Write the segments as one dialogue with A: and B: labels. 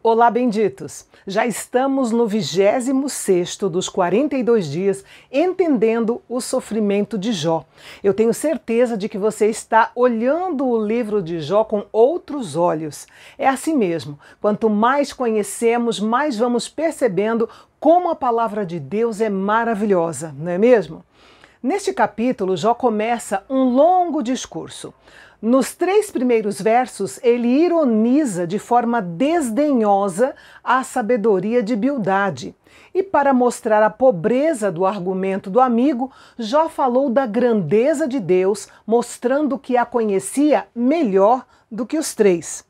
A: Olá, benditos! Já estamos no 26º dos 42 dias entendendo o sofrimento de Jó. Eu tenho certeza de que você está olhando o livro de Jó com outros olhos. É assim mesmo, quanto mais conhecemos, mais vamos percebendo como a palavra de Deus é maravilhosa, não é mesmo? Neste capítulo, Jó começa um longo discurso. Nos 3 primeiros versos, ele ironiza de forma desdenhosa a sabedoria de Bildade. E para mostrar a pobreza do argumento do amigo, Jó falou da grandeza de Deus, mostrando que a conhecia melhor do que os 3.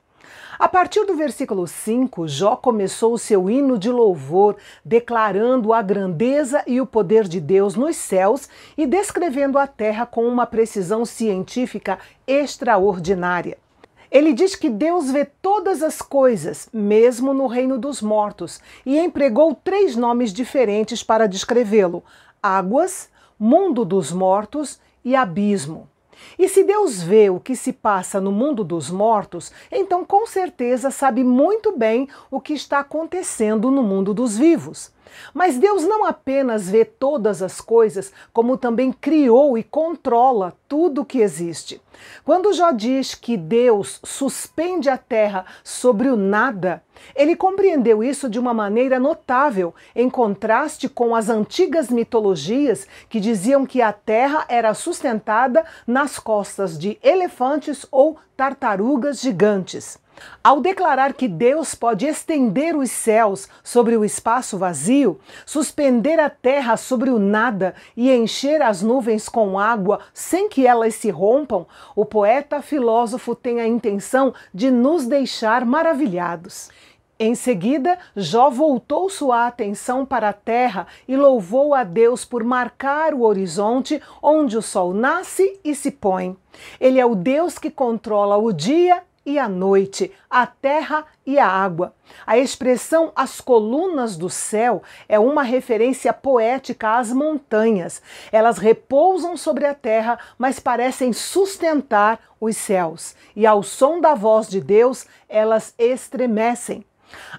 A: A partir do versículo 5, Jó começou o seu hino de louvor, declarando a grandeza e o poder de Deus nos céus e descrevendo a terra com uma precisão científica extraordinária. Ele diz que Deus vê todas as coisas, mesmo no reino dos mortos, e empregou 3 nomes diferentes para descrevê-lo: águas, mundo dos mortos e abismo. E se Deus vê o que se passa no mundo dos mortos, então com certeza sabe muito bem o que está acontecendo no mundo dos vivos. Mas Deus não apenas vê todas as coisas, como também criou e controla tudo o que existe. Quando Jó diz que Deus suspende a terra sobre o nada, ele compreendeu isso de uma maneira notável, em contraste com as antigas mitologias que diziam que a terra era sustentada nas costas de elefantes ou tartarugas gigantes. Ao declarar que Deus pode estender os céus sobre o espaço vazio, suspender a terra sobre o nada e encher as nuvens com água sem que elas se rompam, o poeta filósofo tem a intenção de nos deixar maravilhados. Em seguida, Jó voltou sua atenção para a terra e louvou a Deus por marcar o horizonte onde o sol nasce e se põe. Ele é o Deus que controla o dia e a noite, a terra e a água. A expressão as colunas do céu é uma referência poética às montanhas. Elas repousam sobre a terra, mas parecem sustentar os céus. E ao som da voz de Deus, elas estremecem.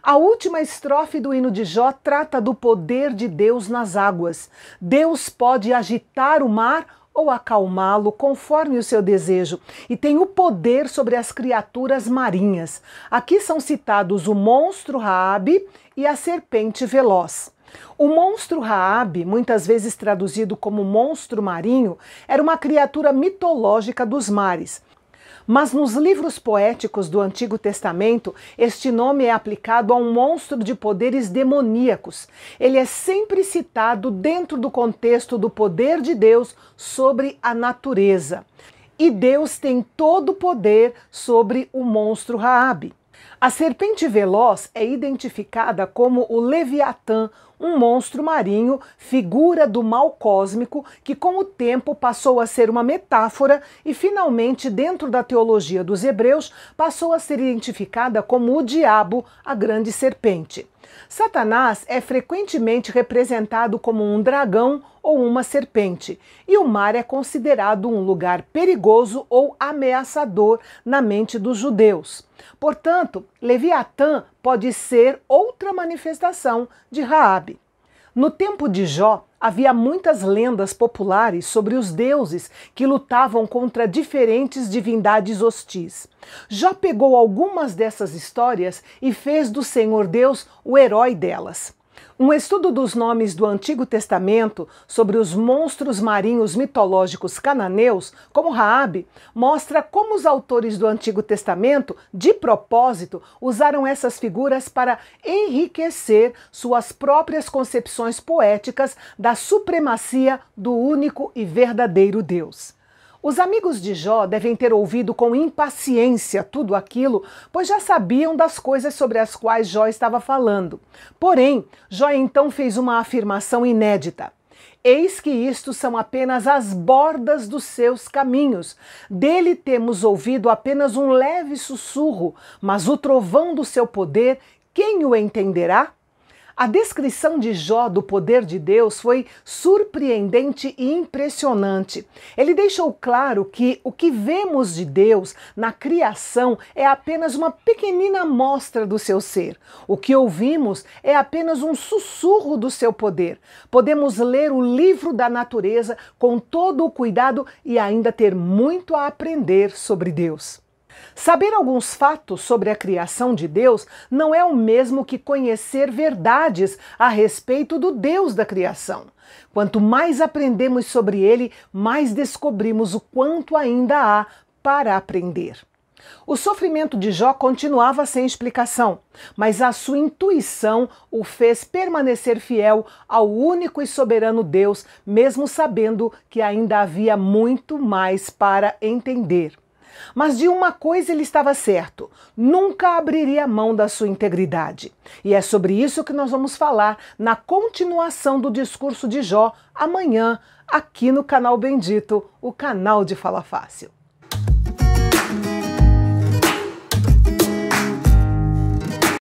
A: A última estrofe do hino de Jó trata do poder de Deus nas águas. Deus pode agitar o mar ou acalmá-lo conforme o seu desejo, e tem o poder sobre as criaturas marinhas. Aqui são citados o monstro Raabe e a serpente veloz. O monstro Raabe, muitas vezes traduzido como monstro marinho, era uma criatura mitológica dos mares. Mas nos livros poéticos do Antigo Testamento, este nome é aplicado a um monstro de poderes demoníacos. Ele é sempre citado dentro do contexto do poder de Deus sobre a natureza. E Deus tem todo o poder sobre o monstro Raabe. A serpente veloz é identificada como o Leviatã, um monstro marinho, figura do mal cósmico, que com o tempo passou a ser uma metáfora e finalmente, dentro da teologia dos hebreus, passou a ser identificada como o diabo, a grande serpente. Satanás é frequentemente representado como um dragão ou uma serpente, e o mar é considerado um lugar perigoso ou ameaçador na mente dos judeus. Portanto, Leviatã pode ser outra manifestação de Raabe. No tempo de Jó, havia muitas lendas populares sobre os deuses que lutavam contra diferentes divindades hostis. Jó pegou algumas dessas histórias e fez do Senhor Deus o herói delas. Um estudo dos nomes do Antigo Testamento sobre os monstros marinhos mitológicos cananeus, como Raabe, mostra como os autores do Antigo Testamento, de propósito, usaram essas figuras para enriquecer suas próprias concepções poéticas da supremacia do único e verdadeiro Deus. Os amigos de Jó devem ter ouvido com impaciência tudo aquilo, pois já sabiam das coisas sobre as quais Jó estava falando. Porém, Jó então fez uma afirmação inédita. Eis que isto são apenas as bordas dos seus caminhos. Dele temos ouvido apenas um leve sussurro, mas o trovão do seu poder, quem o entenderá? A descrição de Jó do poder de Deus foi surpreendente e impressionante. Ele deixou claro que o que vemos de Deus na criação é apenas uma pequenina amostra do seu ser. O que ouvimos é apenas um sussurro do seu poder. Podemos ler o livro da natureza com todo o cuidado e ainda ter muito a aprender sobre Deus. Saber alguns fatos sobre a criação de Deus não é o mesmo que conhecer verdades a respeito do Deus da criação. Quanto mais aprendemos sobre ele, mais descobrimos o quanto ainda há para aprender. O sofrimento de Jó continuava sem explicação, mas a sua intuição o fez permanecer fiel ao único e soberano Deus, mesmo sabendo que ainda havia muito mais para entender. Mas de uma coisa ele estava certo: nunca abriria mão da sua integridade. E é sobre isso que nós vamos falar na continuação do discurso de Jó amanhã, aqui no canal Bendito, o canal de Fala Fácil.